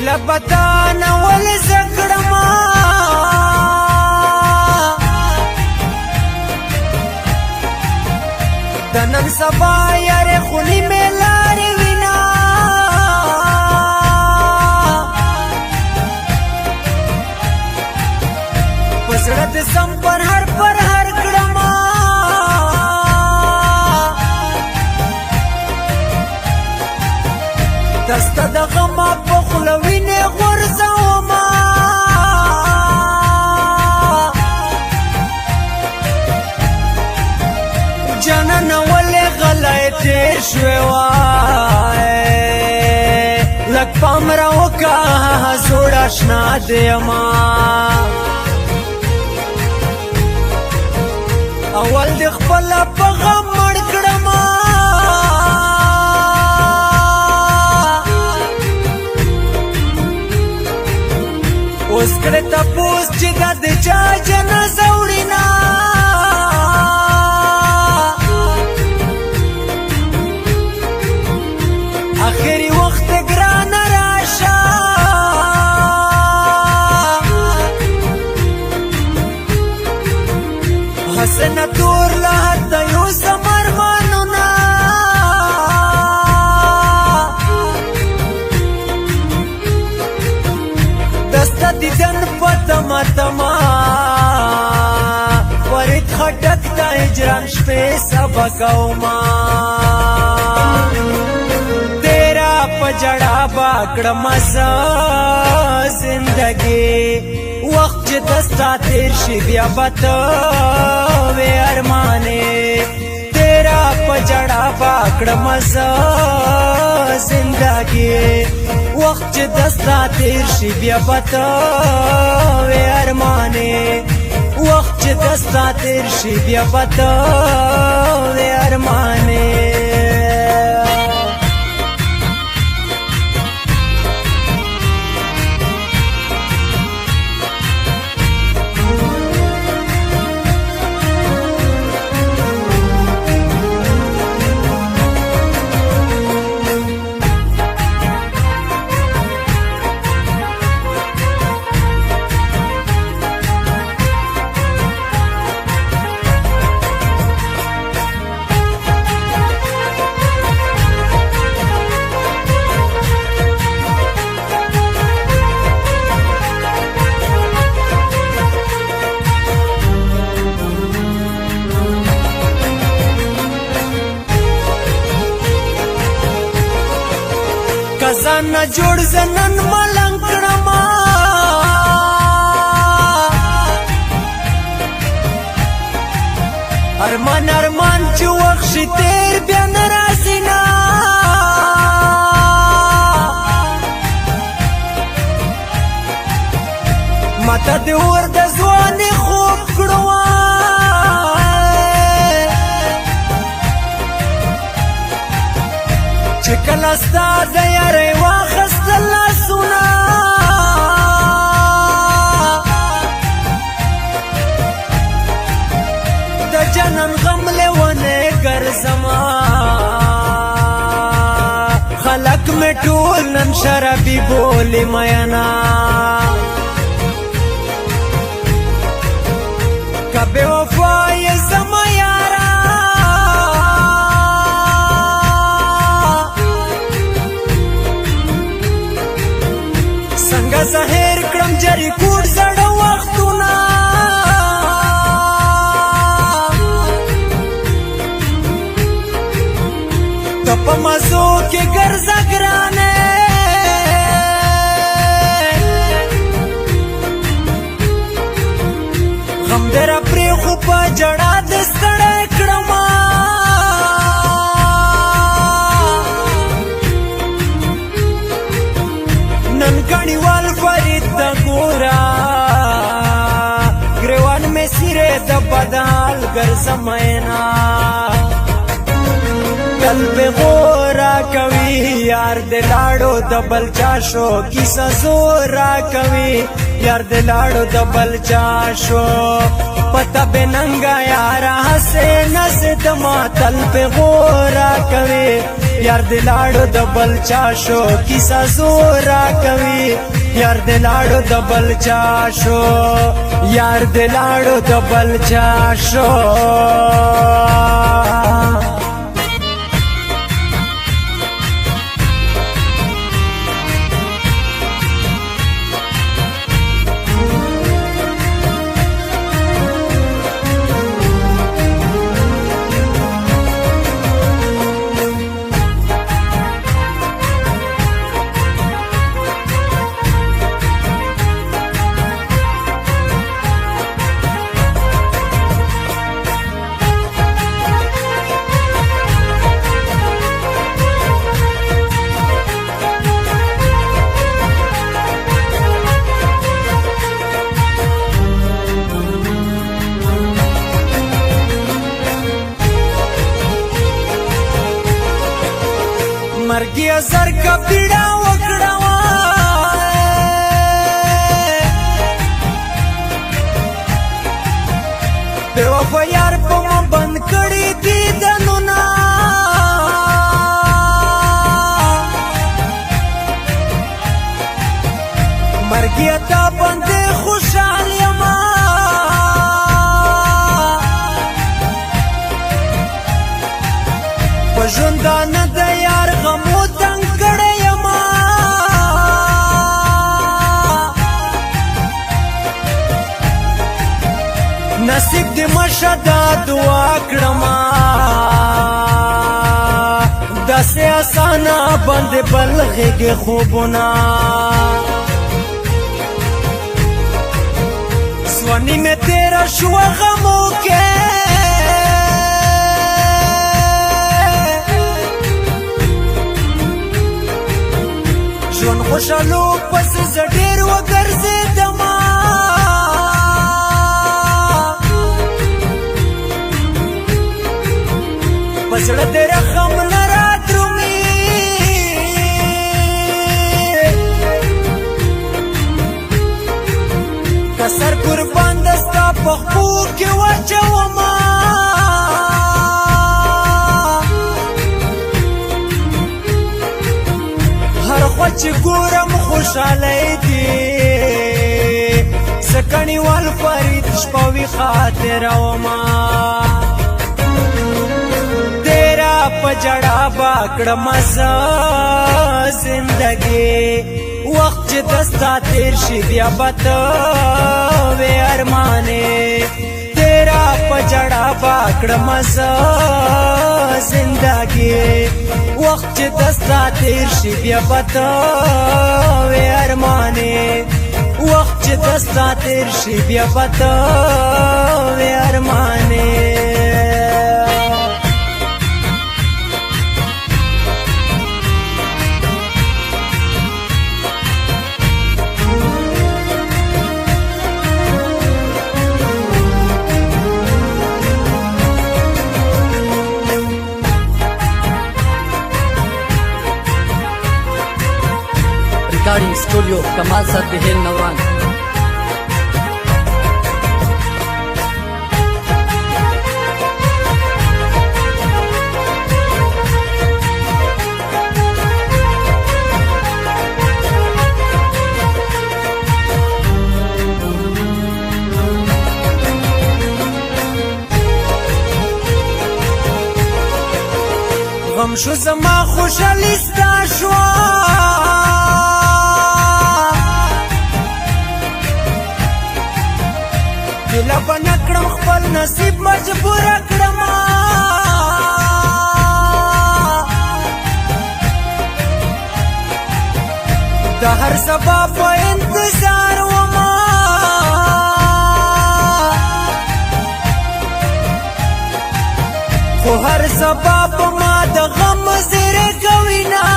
ګیله بدان ولې زه کړمه د نن سبا یارې خونې مې لارې وینا په زړه د سم پر هر کړمه دسته د غمه په خوله وینې غورځومه جانانه ولې غلی تېر شوې وای لږ پام راوکه زوړ اشنا د یمه اول د خپله په غم مړ کړمه اوس کړې تپوس چې دا د چا جنازه وړینه آخري وخت ګرانه راشه حسنه تور له حده یوسم ارمانونه دسته دیدن په تمه تمه فرید خټک ته هجران شپې سبا کومه جڑا باکڑم زه زندگی وقت چې دستا تیر شي بیا به ته وې ارمانې تیرا په جڑا باکړم زه زندگی وقت چې دستا تیر شي بیا به ته وې ارمانې وقت چې دستا تیر شي بیا به ته وې ارمانې ځان نه جوړ زنن ملنګ کړمه ارمان ارمان چې وخت شي تیر بیا نه راځي نه ماته د اور د ځوانۍ خوب کړو چې کله ستا د یارۍ واخیستل لاسونه د جنان غم لیونی ګرځمه خلک مې ټول نن شرابي بولي مینا که بې وفا یې زما یاره څنګه زهر کړم جری کوټ زړه وختونه ته په مزو کې ګرځه ګرانې غم دره پرېښو په جړا د ستړی کړمه نن ګڼیوال فرید ته ګوره ګریوان مې سیرې د بدحال ګرځم مینا قلب غورا کوي یار د لاړو د بل چا شو کیسه زورا کوي یار د لاړو د بل چا شو پتا بننګا یار حسین د ماتل په غورا کوي یار د لاړو د بل چا شو کیسه زورا کوي یار د لاړو د بل چا شو یار د لاړو د بل چا شو مرګي زر کا پیړا وکړه په وفا یار په ما بند کړي دي دنونه مرګي تا باندې خوشحال یم په ژوندانه د یار غمو تنګ کړی یم نصیب دې مشه دا دعا کړم داسې اسانه باندې بلغېږي خوبونه ځواني مې تېره شوه غمو کې ژوند خوشحالو پسې زه ډېر وګرځېدمه په زړه دې رحم نه رادرومي که سر قربان د ستا په خپو کې واچومه چې ګورم خوشحالی دی سکڼیوال فرید شپوي خاطره وما تیرا په جړا با کړم زه زندګي وخت چې دستا تیر شي بیا به ته وې ارمانې تیرا په جړا با کړم زه زندګي وخت چې دستا تیر شي بیا به ته وې ارمانې وخت چې دستا تیر شي بیا به ته وې ارمانې recording studio कमाल सर बिहेल नवान غم شو زما خوشحالي ستا شوه ګیله به نه کړم خپل نصیب مجبوره کړم د هر سبا په انتظار وما خو هر سبا په ما د غم زیری کوي نه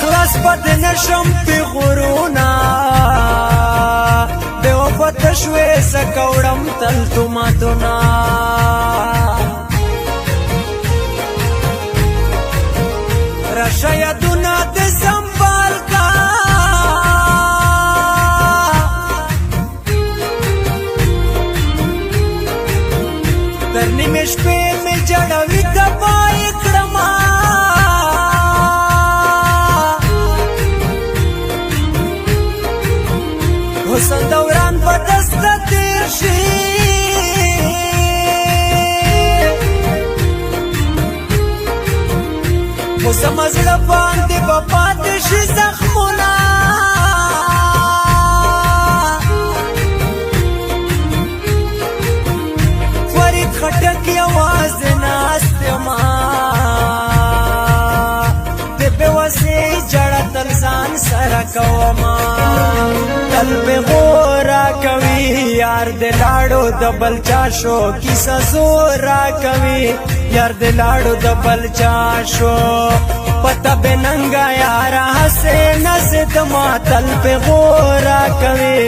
خلاص بد نشم پی غرونا بے وفا وتشوي سکوړم تل توماتونا راشا یادونه د سنبال کا تر نیمې شپې مې جړوي کبای کړما حسن دوران په دست تیر شي خو زما زړه باندې به پاتې شي زخمونه فرید خټک یوازې ناست یما د بېوسۍ ژړه تل ځان سره کومه تل پہ غورا کوي یار د لاړو د بلچا شو کیسه زورا کوي یار د لاړو د بلچا شو پتا به ننګا یار حسین زد ما تل پہ غورا کوي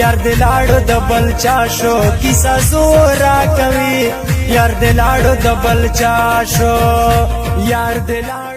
یار د لاړو د بلچا شو کیسه زورا کوي یار د لاړو د بلچا شو یار د لاړو